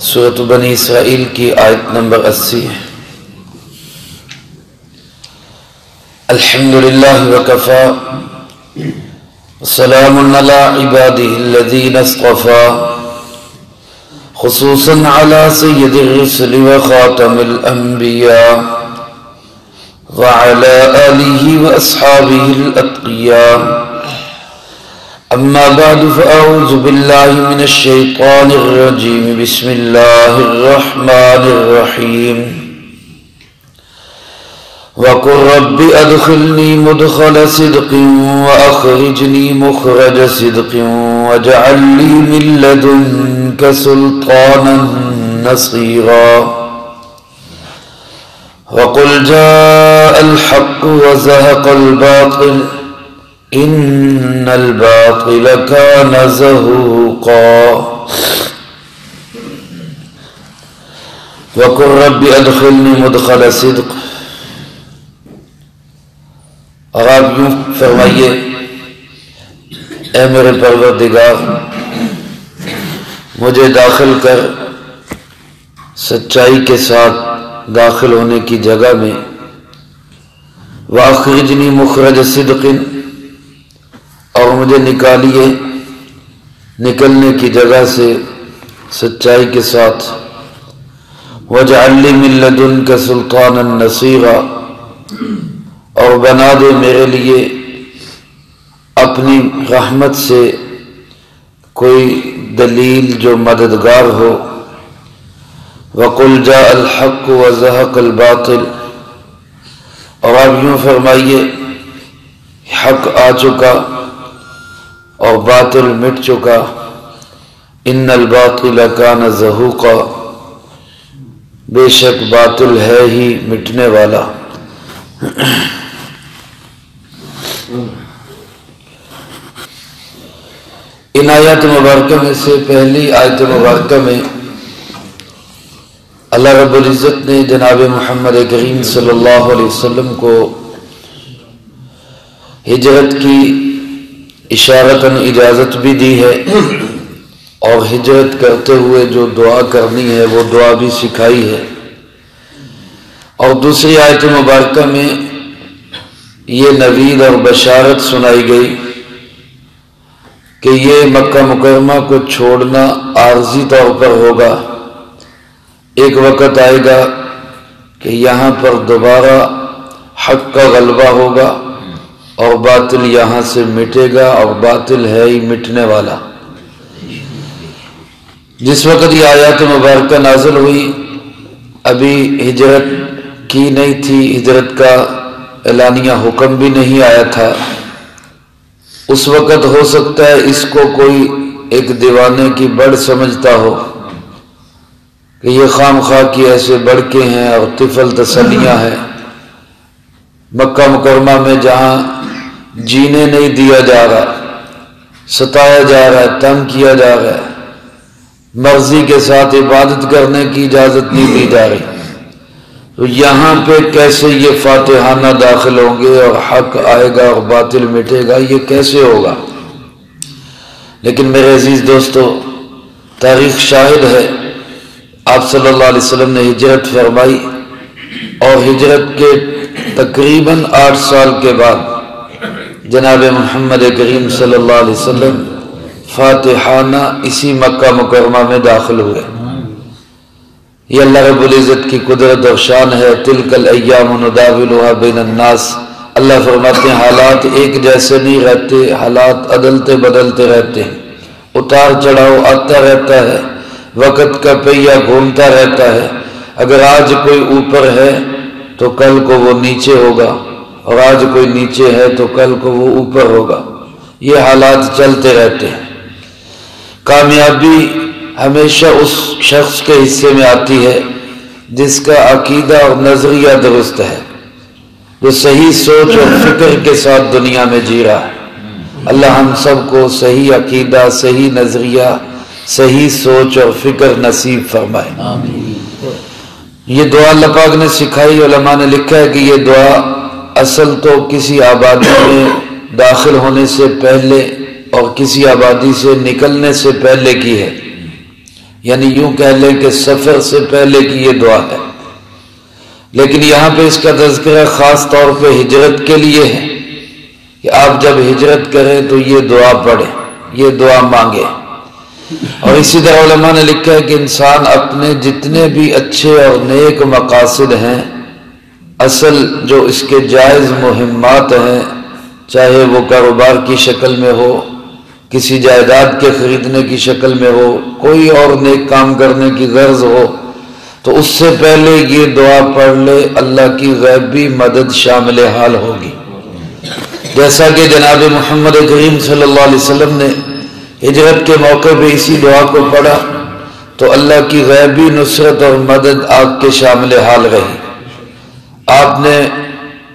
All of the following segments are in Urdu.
سورۃ بنی اسرائیل کی آیت نمبر 80 ہے۔ الحمدللہ وکفا وسلام علی عبادہ الذین اصطفى خصوصا علی سید الرسل وخاتم الانبیاء وعلى آلہ واصحابہ الاتقیاء اما بعد فاعوذ باللہ من الشیطان الرجیم بسم اللہ الرحمن الرحیم وَقُلْ رَبِّ أَدْخِلْنِي مُدْخَلَ صِدْقٍ وَأَخْرِجْنِي مُخْرَجَ صِدْقٍ وَاجْعَلْ لِي مِن لَّدُنكَ سُلْطَانًا نَصِيرًا وَقُلْ جَاءَ الْحَقُّ وَزَهَقَ الْبَاطِلُ إِنَّ الْبَاطِلَ كَانَ زَهُوقًا وَقُلْ رَبِّ أَدْخِلْنِي مُدْخَلَ صِدْقٍ، اور آپ یوں فرمائیے، اے میرے پروردگار مجھے داخل کر سچائی کے ساتھ داخل ہونے کی جگہ میں، وَأَخْرِجْنِي مُخْرَجَ صِدْقٍ، اور مجھے نکالیے نکلنے کی جگہ سے سچائی کے ساتھ، وَاجْعَلْ لِي مِن لَّدُنكَ سُلْطَانًا نَصِيرًا، اور بنا دے میرے لیے اپنی رحمت سے کوئی دلیل جو مددگار ہو۔ وَقُلْ جَاءَ الْحَقُّ وَزَهَقَ الْبَاطِلُ، اور آپ یوں فرمائیے حق آ چکا اور باطل مٹ چکا، اِنَّ الْبَاطِلَ كَانَ زَهُوقًا، بے شک باطل ہے ہی مٹنے والا۔ ان آیات مبارکہ میں سے پہلی آیت مبارکہ میں اللہ رب العزت نے جناب محمد کریم صلی اللہ علیہ وسلم کو ہجرت کی اشارتاً اجازت بھی دی ہے، اور ہجرت کرتے ہوئے جو دعا کرنی ہے وہ دعا بھی سکھائی ہے۔ اور دوسری آیت مبارکہ میں یہ نوید اور بشارت سنائی گئی کہ یہ مکہ مکرمہ کو چھوڑنا عارضی طور پر ہوگا، ایک وقت آئے گا کہ یہاں پر دوبارہ حق کا غلبہ ہوگا اور باطل یہاں سے مٹے گا، اور باطل ہے ہی مٹنے والا۔ جس وقت یہ آیات مبارکہ نازل ہوئی ابھی ہجرت کی نہیں تھی، ہجرت کا اعلانیہ حکم بھی نہیں آیا تھا۔ اس وقت ہو سکتا ہے اس کو کوئی ایک دیوانے کی بڑھ سمجھتا ہو کہ یہ خام خواہ کی ایسے بڑکے ہیں اور طفل تسلیاں ہیں، مکہ مکرمہ میں جہاں جینے نہیں دیا جا رہا، ستایا جا رہا ہے، تنگ کیا جا رہا ہے، مرضی کے ساتھ عبادت کرنے کی اجازت نہیں دی جا رہی، تو یہاں پہ کیسے یہ فاتحانہ داخل ہوں گے اور حق آئے گا اور باطل مٹے گا، یہ کیسے ہوگا؟ لیکن میرے عزیز دوستو، تاریخ شاہد ہے، آپ صلی اللہ علیہ وسلم نے ہجرت فرمائی، اور ہجرت کے تقریباً 8 سال کے بعد جناب محمد کریم صلی اللہ علیہ وسلم فاتحانہ اسی مکہ مکرمہ میں داخل ہوئے۔ یہ اللہ رب العزت کی قدرت اور شان ہے۔ تلک الایام نداولها بین الناس، اللہ فرماتے ہیں حالات ایک جیسے نہیں رہتے، حالات عدلتے بدلتے رہتے ہیں، اتار چڑھاؤ آتا رہتا ہے، وقت کا پہیہ گھومتا رہتا ہے۔ اگر آج کوئی اوپر ہے تو کل کو وہ نیچے ہوگا، اور آج کوئی نیچے ہے تو کل کو وہ اوپر ہوگا، یہ حالات چلتے رہتے ہیں۔ کامیابی ہمیشہ اس شخص کے حصے میں آتی ہے جس کا عقیدہ اور نظریہ درست ہے، جو صحیح سوچ اور فکر کے ساتھ دنیا میں جی رہا ہے۔ اللہ ہم سب کو صحیح عقیدہ، صحیح نظریہ، صحیح سوچ اور فکر نصیب فرمائے۔ یہ دعا اللہ پاک نے سکھائی، علماء نے لکھا ہے کہ یہ دعا اصل تو کسی آبادی میں داخل ہونے سے پہلے اور کسی آبادی سے نکلنے سے پہلے کی ہے، یعنی یوں کہہ لیں کہ سفر سے پہلے کی یہ دعا ہے، لیکن یہاں پہ اس کا تذکرہ خاص طور پہ ہجرت کے لیے ہے کہ آپ جب ہجرت کریں تو یہ دعا پڑھیں، یہ دعا مانگیں۔ اور اسی طرح علماء نے لکھا ہے کہ انسان اپنے جتنے بھی اچھے اور نیک مقاصد ہیں، اصل جو اس کے جائز مہمات ہیں، چاہے وہ کاروبار کی شکل میں ہو، کسی جائیداد کے خریدنے کی شکل میں ہو، کوئی اور نیک کام کرنے کی غرض ہو، تو اس سے پہلے یہ دعا پڑھ لے، اللہ کی غیبی مدد شامل حال ہوگی۔ جیسا کہ جناب محمد کریم صلی اللہ علیہ وسلم نے ہجرت کے موقع پہ اسی دعا کو پڑھا تو اللہ کی غیبی نصرت اور مدد آپ کے شامل حال رہی۔ آپ نے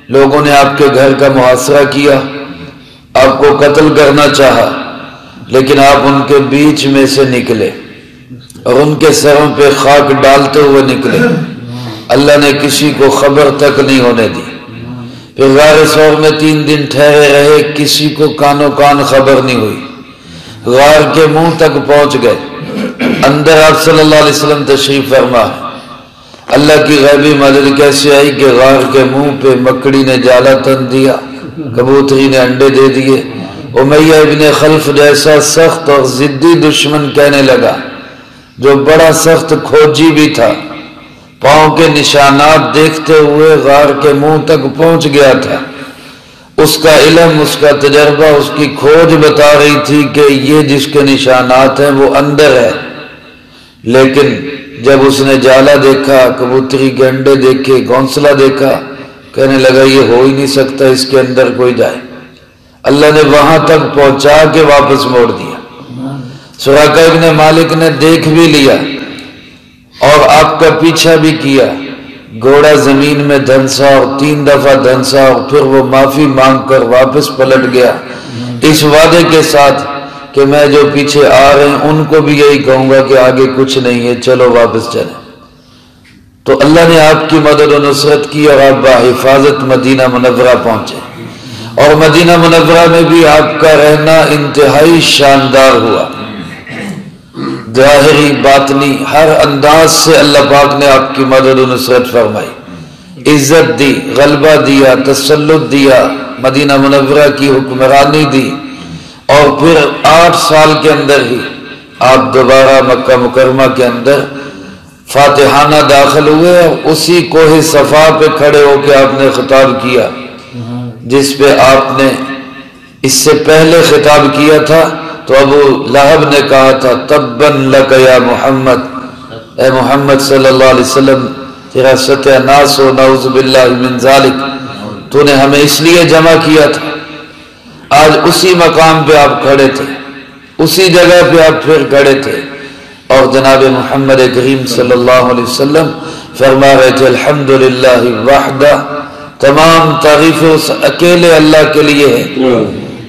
لوگوں نے آپ کے گھر کا محاصرہ کیا، آپ کو قتل کرنا چاہا، لیکن آپ ان کے بیچ میں سے نکلے اور ان کے سروں پہ خاک ڈالتے ہوئے نکلے، اللہ نے کسی کو خبر تک نہیں ہونے دی۔ پھر غار ثور میں 3 دن ٹھہرے رہے، کسی کو کانوں کان خبر نہیں ہوئی، غار کے منہ تک پہنچ گئے، اندر آپ صلی اللہ علیہ وسلم تشریف فرما ہے۔ اللہ کی غیبی مدد کیسے آئی کہ غار کے منہ پہ مکڑی نے جالا تن دیا، کبوتری نے انڈے دے دیے، امیہ ابن خلف جیسا سخت اور ضدی دشمن کہنے لگا، جو بڑا سخت کھوجی بھی تھا، پاؤں کے نشانات دیکھتے ہوئے غار کے منہ تک پہنچ گیا تھا، اس کا علم، اس کا تجربہ، اس کی کھوج بتا رہی تھی کہ یہ جس کے نشانات ہیں وہ اندر ہے، لیکن جب اس نے جالا دیکھا، کبوتری کے انڈے دیکھے، گھونسلہ دیکھا، کہنے لگا یہ ہو ہی نہیں سکتا، اس کے اندر کوئی جائے۔ اللہ نے وہاں تک پہنچا کے واپس موڑ دیا۔ سراقہ ابن مالک نے دیکھ بھی لیا اور آپ کا پیچھا بھی کیا، گھوڑا زمین میں دھنسا اور 3 دفعہ دھنسا، اور پھر وہ معافی مانگ کر واپس پلٹ گیا، اس وعدے کے ساتھ کہ میں جو پیچھے آ رہے ہیں ان کو بھی یہی کہوں گا کہ آگے کچھ نہیں ہے، چلو واپس چلیں۔ تو اللہ نے آپ کی مدد و نصرت کی اور آپ بحفاظت مدینہ منورہ پہنچے، اور مدینہ منورہ میں بھی آپ کا رہنا انتہائی شاندار ہوا، ظاہری باطنی ہر انداز سے اللہ پاک نے آپ کی مدد و نصرت فرمائی، عزت دی، غلبہ دیا، تسلط دیا، مدینہ منورہ کی حکمرانی دی، اور پھر 8 سال کے اندر ہی آپ دوبارہ مکہ مکرمہ کے اندر فاتحانہ داخل ہوئے، اور اسی کوہ صفا پہ کھڑے ہو کے آپ نے خطاب کیا جس پہ آپ نے اس سے پہلے خطاب کیا تھا تو ابو لہب نے کہا تھا تباً لک یا محمد، اے محمد صلی اللہ علیہ وسلم تیرا ستیہ ناس ہو، نعوذ باللہ من ذالک، تو نے ہمیں اس لیے جمع کیا تھا۔ آج اسی مقام پہ آپ کھڑے تھے، اسی جگہ پہ آپ پھر کھڑے تھے، اور جناب محمد کریم صلی اللہ علیہ وسلم فرما رہے تھے الحمدللہ وحدہ، تمام تعریف اس اکیلے اللہ کے لیے ہے،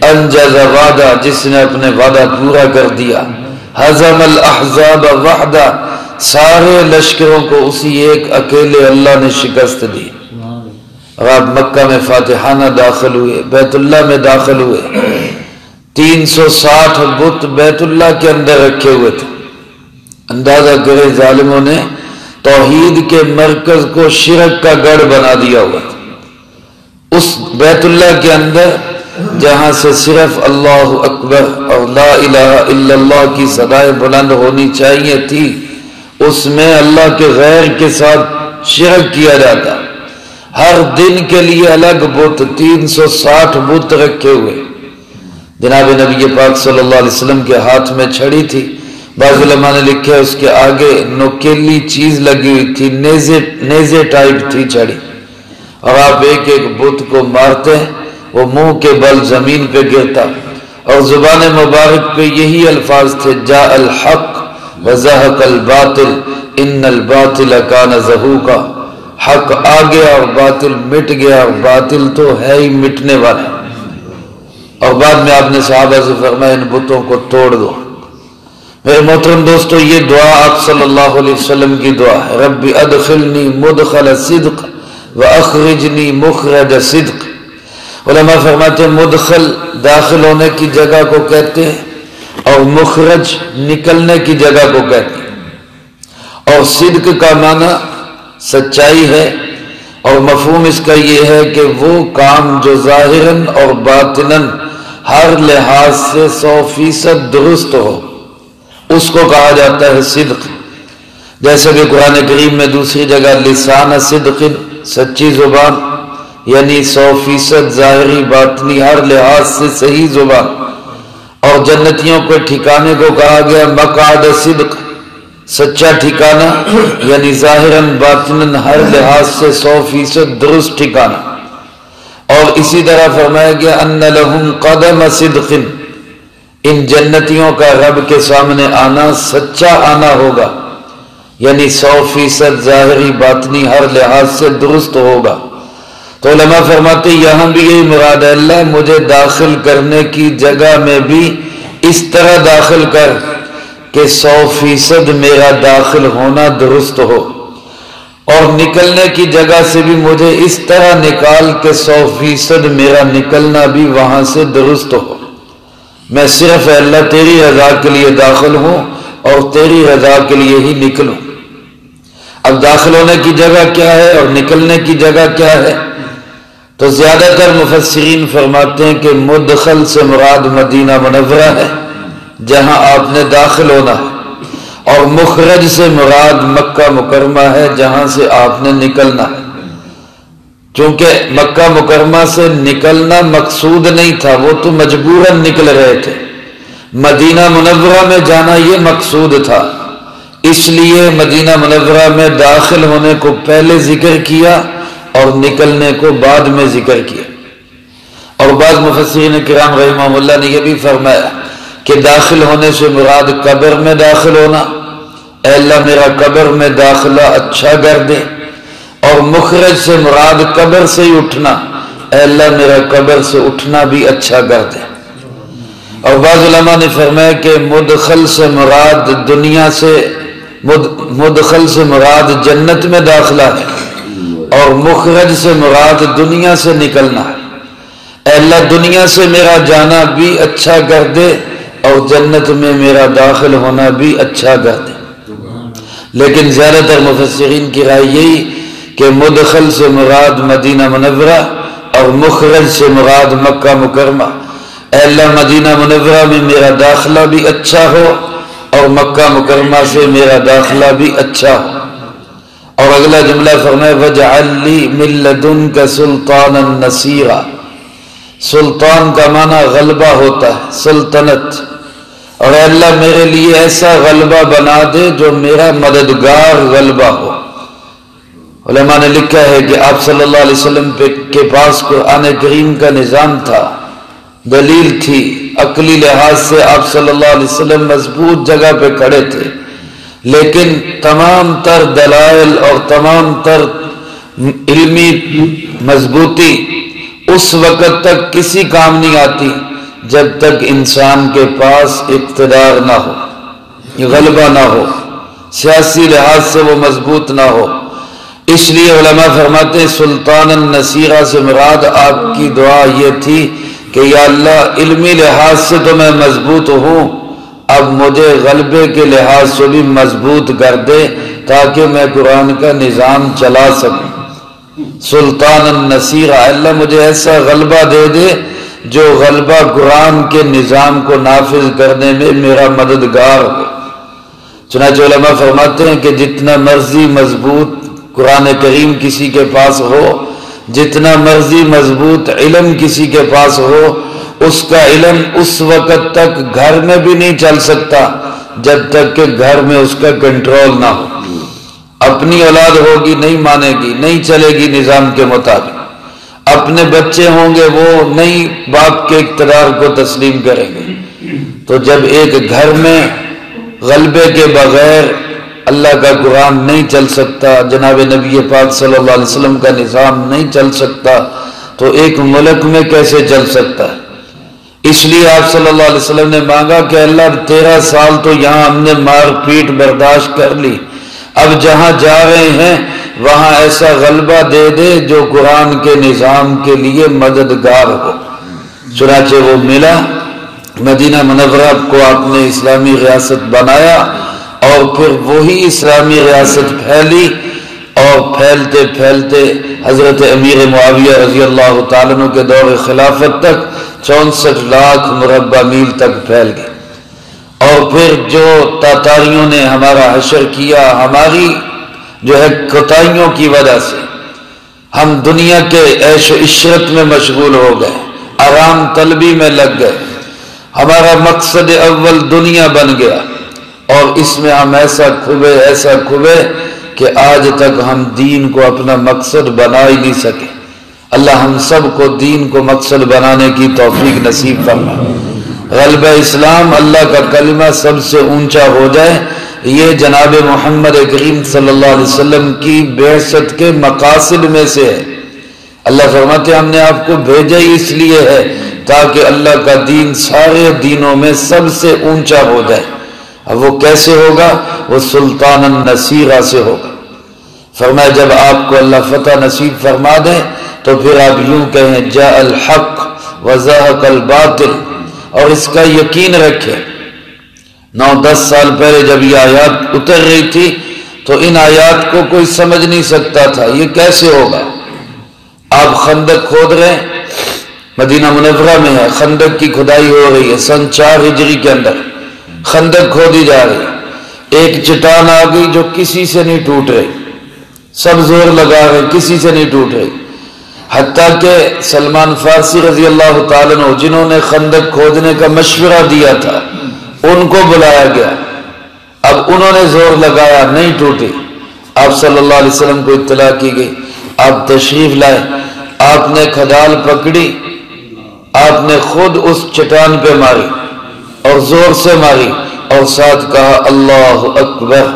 انجز وعدہ، جس نے اپنے وعدہ پورا کر دیا، ہزم الاحزاب وحدہ، سارے لشکروں کو اسی ایک اکیلے اللہ نے شکست دی۔ اور آپ مکہ میں فاتحانہ داخل ہوئے، بیت اللہ میں داخل ہوئے، 360 بت بیت اللہ کے اندر رکھے ہوئے تھے۔ اندازہ کرے ظالموں نے توحید کے مرکز کو شرک کا گڑھ بنا دیا ہوا تھا۔ اس بیت اللہ کے اندر جہاں سے صرف اللہ اکبر اور لا الہ الا اللہ کی صدائیں بلند ہونی چاہیے تھی، اس میں اللہ کے غیر کے ساتھ شرک کیا جاتا، ہر دن کے لیے الگ بت، 360 بت رکھے ہوئے۔ جناب نبی پاک صلی اللہ علیہ وسلم کے ہاتھ میں چھڑی تھی، بعض علماء نے لکھا اس کے آگے نوکیلی چیز لگی ہوئی تھی، نیزے ٹائپ تھی چھڑی، اور آپ ایک ایک بت کو مارتے، وہ منہ کے بل زمین پہ گرتا، اور زبان مبارک پہ یہی الفاظ تھے جاء الحق وزہق الباطل ان الباطل کان زہوقا، حق آ گیا اور باطل مٹ گیا، اور باطل تو ہے ہی مٹنے والا۔ اور بعد میں آپ نے صحابہ سے فرمایا ان بتوں کو توڑ دو۔ میرے محترم دوستو، یہ دعا آپ صلی اللہ علیہ وسلم کی دعا ہے، رب ادخلنی مدخل صدق واخرجنی مخرج صدق۔ علماء فرماتے ہیں مدخل داخل ہونے کی جگہ کو کہتے ہیں، اور مخرج نکلنے کی جگہ کو کہتے ہیں۔ اور صدق کا معنی سچائی ہے، اور مفہوم اس کا یہ ہے کہ وہ کام جو ظاہراً اور باطناً ہر لحاظ سے 100% درست ہو، اس کو کہا جاتا ہے صدق۔ جیسے کہ قرآن کریم میں دوسری جگہ لسان صدق، سچی زبان، یعنی 100% ظاہری باطنی ہر لحاظ سے صحیح زبان، اور جنتیوں کے ٹھکانے کو کہا گیا مقعد صدق، سچا ٹھکانہ، یعنی ظاہراً باطناً ہر لحاظ سے 100% درست ٹھکانہ۔ اور اسی طرح فرمایا گیا ان لہم قدم صدق، ان جنتیوں کا رب کے سامنے آنا سچا آنا ہوگا، یعنی 100% ظاہری باطنی ہر لحاظ سے درست ہوگا۔ تو علماء فرماتے یہاں بھی یہی مراد ہے، اللہ مجھے داخل کرنے کی جگہ میں بھی اس طرح داخل کر کہ 100% میرا داخل ہونا درست ہو، اور نکلنے کی جگہ سے بھی مجھے اس طرح نکال کہ 100% میرا نکلنا بھی وہاں سے درست ہو۔ میں صرف اللہ تیری رضا کے لیے داخل ہوں اور تیری رضا کے لیے ہی نکلوں۔ اب داخل ہونے کی جگہ کیا ہے اور نکلنے کی جگہ کیا ہے؟ تو زیادہ تر مفسرین فرماتے ہیں کہ مدخل سے مراد مدینہ منورہ ہے جہاں آپ نے داخل ہونا ہے، اور مخرج سے مراد مکہ مکرمہ ہے جہاں سے آپ نے نکلنا ہے۔ چونکہ مکہ مکرمہ سے نکلنا مقصود نہیں تھا، وہ تو مجبوراً نکل رہے تھے، مدینہ منورہ میں جانا یہ مقصود تھا، اس لیے مدینہ منورہ میں داخل ہونے کو پہلے ذکر کیا اور نکلنے کو بعد میں ذکر کیا۔ اور بعض مفسرین کرام رحمہ اللہ نے یہ بھی فرمایا کہ داخل ہونے سے مراد قبر میں داخل ہونا، اے اللہ میرا قبر میں داخلہ اچھا کر دے، اور مخرج سے مراد قبر سے ہی اٹھنا، اے اللہ میرا قبر سے اٹھنا بھی اچھا کر دے۔ اور بعض علماء نے فرمایا کہ مدخل سے مراد دنیا سے مدخل سے مراد جنت میں داخلہ ہے، اور مخرج سے مراد دنیا سے نکلنا ہے، اے اللہ دنیا سے میرا جانا بھی اچھا کر دے اور جنت میں میرا داخل ہونا بھی اچھا کر دے۔ لیکن زیادہ تر مفسرین کی رائے یہی کہ مدخل سے مراد مدینہ منورہ اور مخرج سے مراد مکہ مکرمہ، اے اللہ مدینہ منورہ میں میرا داخلہ بھی اچھا ہو اور مکہ مکرمہ سے میرا داخلہ بھی اچھا ہو۔ اور اگلا جملہ فرمائے وَاجْعَلْ لِي مِن لَّدُنْكَ سُلْطَانًا نَصِيرًا، سلطان کا معنی غلبہ ہوتا ہے، سلطنت، اور اے اللہ میرے لیے ایسا غلبہ بنا دے جو میرا مددگار غلبہ ہو۔ علماء نے لکھا ہے کہ آپ صلی اللہ علیہ وسلم کے پاس قرآن کریم کا نظام تھا، دلیل تھی، عقلی لحاظ سے آپ صلی اللہ علیہ وسلم مضبوط جگہ پہ کھڑے تھے، لیکن تمام تر دلائل اور تمام تر علمی مضبوطی اس وقت تک کسی کام نہیں آتی جب تک انسان کے پاس اقتدار نہ ہو، غلبہ نہ ہو، سیاسی لحاظ سے وہ مضبوط نہ ہو۔ اس لیے علماء فرماتے ہیں سلطان النصیرہ سے مراد آپ کی دعا یہ تھی کہ یا اللہ علمی لحاظ سے تو میں مضبوط ہوں، اب مجھے غلبے کے لحاظ سے بھی مضبوط کر دے تاکہ میں قرآن کا نظام چلا سکوں۔ سلطان النصیرہ، اللہ مجھے ایسا غلبہ دے دے جو غلبہ قرآن کے نظام کو نافذ کرنے میں میرا مددگار ہو۔ چنانچہ علماء فرماتے ہیں کہ جتنا مرضی مضبوط قرآن کریم کسی کے پاس ہو، جتنا مرضی مضبوط علم کسی کے پاس ہو، اس کا علم اس وقت تک گھر میں بھی نہیں چل سکتا جب تک کہ گھر میں اس کا کنٹرول نہ ہو۔ اپنی اولاد ہوگی نہیں مانے گی، نہیں چلے گی نظام کے مطابق، اپنے بچے ہوں گے وہ نہیں باپ کے اقتدار کو تسلیم کریں گے۔ تو جب ایک گھر میں غلبے کے بغیر اللہ کا قرآن نہیں چل سکتا، جناب نبی پاک صلی اللہ علیہ وسلم کا نظام نہیں چل سکتا، تو ایک ملک میں کیسے چل سکتا ہے؟ اس لیے آپ صلی اللہ علیہ وسلم نے مانگا کہ اللہ 13 سال تو یہاں ہم نے مار پیٹ برداشت کر لی، اب جہاں جا رہے ہیں وہاں ایسا غلبہ دے دے جو قرآن کے نظام کے لیے مددگار ہو۔ چنانچہ وہ ملا، مدینہ منورہ کو آپ نے اسلامی ریاست بنایا، اور پھر وہی اسلامی ریاست پھیلی، اور پھیلتے پھیلتے حضرت امیر معاویہ رضی اللہ تعالیٰ عنہ کے دور خلافت تک 64 لاکھ مربع میل تک پھیل گئی۔ اور پھر جو تاتاریوں نے ہمارا حشر کیا، ہماری جو ہے کوتاہیوں کی وجہ سے ہم دنیا کے عیش و عشرت میں مشغول ہو گئے، آرام طلبی میں لگ گئے، ہمارا مقصد اول دنیا بن گیا، اور اس میں ہم ایسا کھبے کہ آج تک ہم دین کو اپنا مقصد بنا ہی نہیں سکے۔ اللہ ہم سب کو دین کو مقصد بنانے کی توفیق نصیب فرمائے۔ غلبہ اسلام، اللہ کا کلمہ سب سے اونچا ہو جائے، یہ جناب محمد کریم صلی اللہ علیہ وسلم کی بعثت کے مقاصد میں سے ہے۔ اللہ فرماتے ہیں ہم نے آپ کو بھیجا ہی اس لیے ہے تاکہ اللہ کا دین سارے دینوں میں سب سے اونچا ہو جائے۔ اب وہ کیسے ہوگا؟ وہ سلطان النصیرہ سے ہوگا۔ فرمایا جب آپ کو اللہ فتح نصیب فرما دے تو پھر آپ یوں کہیں جاء الحق وزہق الباطل، اور اس کا یقین رکھیں 9-10 سال پہلے جب یہ آیات اتر رہی تھی تو ان آیات کو کوئی سمجھ نہیں سکتا تھا، یہ کیسے ہوگا؟ آپ خندق کھود رہے ہیں، مدینہ منورہ میں ہے، خندق کی کھدائی ہو رہی ہے، سن 4 ہجری کے اندر خندق کھودی جا رہی ہے، ایک چٹان آ گئی جو کسی سے نہیں ٹوٹ رہی، سب زور لگا رہے کسی سے نہیں ٹوٹ رہی، حتیٰ کہ سلمان فارسی رضی اللہ تعالیٰ عنہ جنہوں نے خندق کھودنے کا مشورہ دیا تھا ان کو بلایا گیا، اب انہوں نے زور لگایا نہیں ٹوٹی، آپ صلی اللہ علیہ وسلم کو اطلاع کی گئی، آپ تشریف لائے، آپ نے کھدال پکڑی، آپ نے خود اس چٹان پہ ماری اور زور سے ماری اور ساتھ کہا اللہ اکبر۔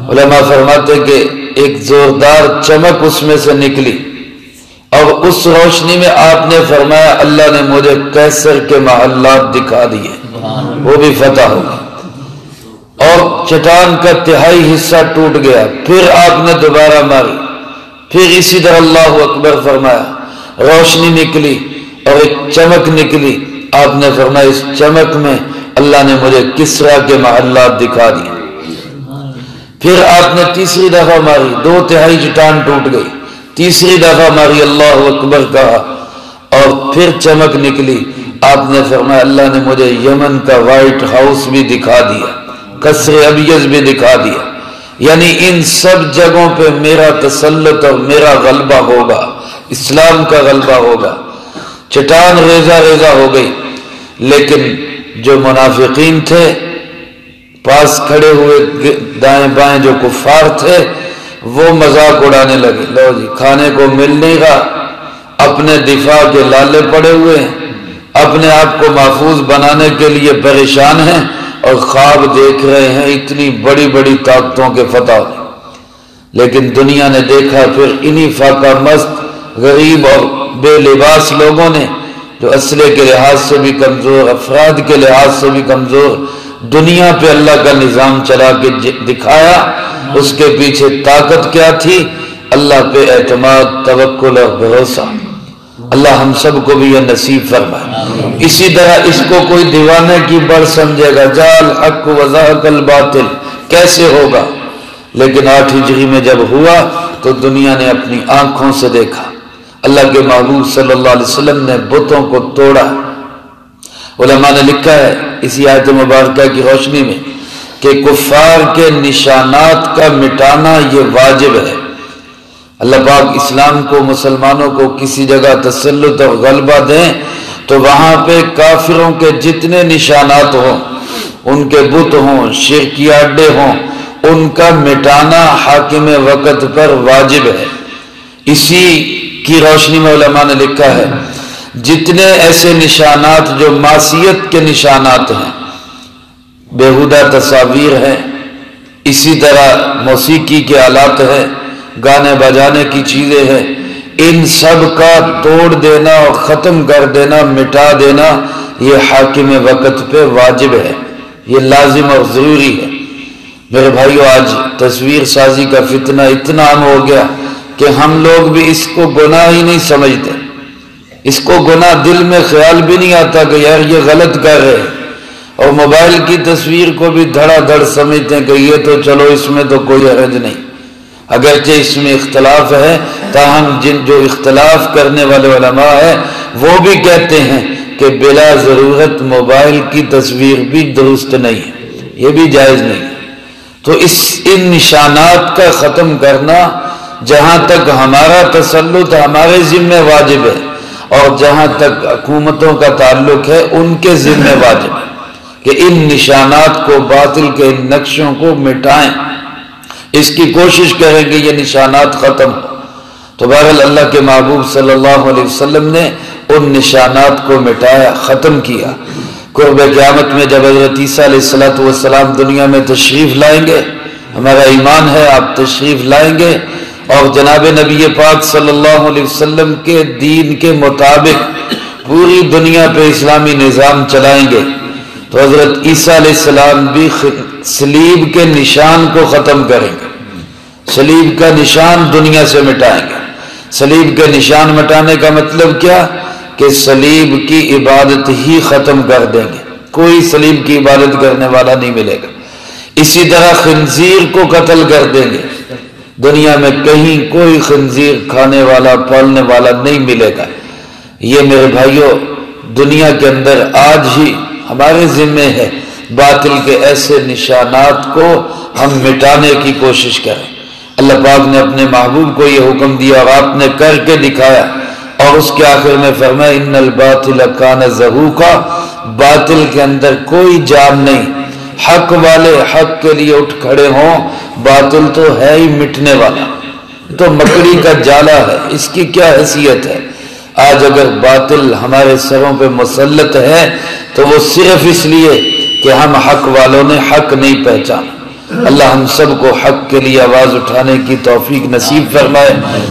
علماء فرماتے کہ ایک زوردار چمک اس میں سے نکلی، اور اس روشنی میں آپ نے فرمایا اللہ نے مجھے قیصر کے محلات دکھا دیے، وہ بھی فتح ہو گئی، اور چٹان کا تہائی حصہ ٹوٹ گیا، پھر آپ نے دوبارہ ماری، پھر اسی طرح اللہ اکبر فرمایا، روشنی نکلی اور ایک چمک نکلی، آپ نے فرمایا اس چمک میں اللہ نے مجھے کسرا کے محلات دکھا دیے، پھر آپ نے تیسری دفعہ ماری، 2/3 چٹان ٹوٹ گئی، تیسری دفعہ ماری اللہ اکبر کہا اور پھر چمک نکلی، آپ نے فرمایا اللہ نے مجھے یمن کا وائٹ ہاؤس بھی دکھا دیا، قصر ابیض بھی دکھا دیا، یعنی ان سب جگہوں پہ میرا تسلط اور میرا غلبہ ہوگا، اسلام کا غلبہ ہوگا۔ چٹان ریزہ ریزہ ہو گئی، لیکن جو منافقین تھے پاس کھڑے ہوئے دائیں بائیں جو کفار تھے وہ مذاق اڑانے لگے، لو جی کھانے کو مل نہیں رہا، اپنے دفاع کے لالے پڑے ہوئے ہیں، اپنے آپ کو محفوظ بنانے کے لیے پریشان ہیں اور خواب دیکھ رہے ہیں اتنی بڑی بڑی طاقتوں کے فتح۔ لیکن دنیا نے دیکھا پھر انہی فاقہ مست غریب اور بے لباس لوگوں نے جو اسلحے کے لحاظ سے بھی کمزور، افراد کے لحاظ سے بھی کمزور، دنیا پہ اللہ کا نظام چلا کے دکھایا، اس کے پیچھے طاقت کیا تھی؟ اللہ پہ اعتماد، توکل اور بھروسہ۔ اللہ ہم سب کو بھی یہ نصیب فرمائے۔ اسی طرح اس کو کوئی دیوانے کی بڑھ سمجھے گا، جاء الحق وزہق الباطل، کیسے ہوگا؟ لیکن 8 ہجری میں جب ہوا تو دنیا نے اپنی آنکھوں سے دیکھا، اللہ کے محبوب صلی اللہ علیہ وسلم نے بتوں کو توڑا۔ علماء نے لکھا ہے اسی آیت مبارکہ کی روشنی میں کہ کفار کے نشانات کا مٹانا یہ واجب ہے۔ اللہ پاک اسلام کو، مسلمانوں کو کسی جگہ تسلط اور غلبہ دیں تو وہاں پہ کافروں کے جتنے نشانات ہوں، ان کے بت ہوں، شرکی اڈے ہوں، ان کا مٹانا حاکم وقت پر واجب ہے۔ اسی کی روشنی میں علماء نے لکھا ہے جتنے ایسے نشانات جو معصیت کے نشانات ہیں، بیہودہ تصاویر ہیں، اسی طرح موسیقی کے آلات ہیں، گانے بجانے کی چیزیں ہیں، ان سب کا توڑ دینا اور ختم کر دینا، مٹا دینا، یہ حاکم وقت پہ واجب ہے، یہ لازم اور ضروری ہے۔ میرے بھائیو، آج تصویر سازی کا فتنہ اتنا عام ہو گیا کہ ہم لوگ بھی اس کو گناہ ہی نہیں سمجھتے، اس کو گناہ دل میں خیال بھی نہیں آتا کہ یار یہ غلط کر رہے ہیں، اور موبائل کی تصویر کو بھی دھڑا دھڑ سمجھتے ہیں کہ یہ تو چلو اس میں تو کوئی حرج نہیں، اگرچہ اس میں اختلاف ہے، تاہم جو اختلاف کرنے والے علماء ہیں وہ بھی کہتے ہیں کہ بلا ضرورت موبائل کی تصویر بھی درست نہیں ہے، یہ بھی جائز نہیں ہے۔ تو ان نشانات کا ختم کرنا جہاں تک ہمارا تسلط ہمارے ذمہ واجب ہے، اور جہاں تک حکومتوں کا تعلق ہے ان کے ذمہ واجب ہے کہ ان نشانات کو، باطل کے ان نقشوں کو مٹائیں، اس کی کوشش کریں کہ یہ نشانات ختم ہو۔ تو بہرحال اللہ کے محبوب صلی اللہ علیہ وسلم نے ان نشانات کو مٹایا، ختم کیا۔ قرب قیامت میں جب حضرت عیسیٰ علیہ السلام دنیا میں تشریف لائیں گے، ہمارا ایمان ہے آپ تشریف لائیں گے اور جناب نبی پاک صلی اللہ علیہ وسلم کے دین کے مطابق پوری دنیا پہ اسلامی نظام چلائیں گے، تو حضرت عیسیٰ علیہ السلام بھی صلیب کے نشان کو ختم کریں گے، صلیب کا نشان دنیا سے مٹائیں گے۔ صلیب کے نشان مٹانے کا مطلب کیا؟ کہ صلیب کی عبادت ہی ختم کر دیں گے، کوئی صلیب کی عبادت کرنے والا نہیں ملے گا۔ اسی طرح خنزیر کو قتل کر دیں گے، دنیا میں کہیں کوئی خنزیر کھانے والا پالنے والا نہیں ملے گا۔ یہ میرے بھائیوں دنیا کے اندر آج ہی ہمارے ذمہ ہے باطل کے ایسے نشانات کو ہم مٹانے کی کوشش کریں۔ اللہ پاک نے اپنے محبوب کو یہ حکم دیا اور آپ نے کر کے دکھایا، اور اس کے آخر میں فرمایا ان الباطل کان زہوقا، باطل کے اندر کوئی جان نہیں، حق والے حق کے لیے اٹھ کھڑے ہوں، باطل تو ہے ہی مٹنے والا، تو مکڑی کا جالا ہے، اس کی کیا حیثیت ہے۔ آج اگر باطل ہمارے سروں پہ مسلط ہے تو وہ صرف اس لیے کہ ہم حق والوں نے حق نہیں پہچانا۔ اللہ ہم سب کو حق کے لیے آواز اٹھانے کی توفیق نصیب فرمائے۔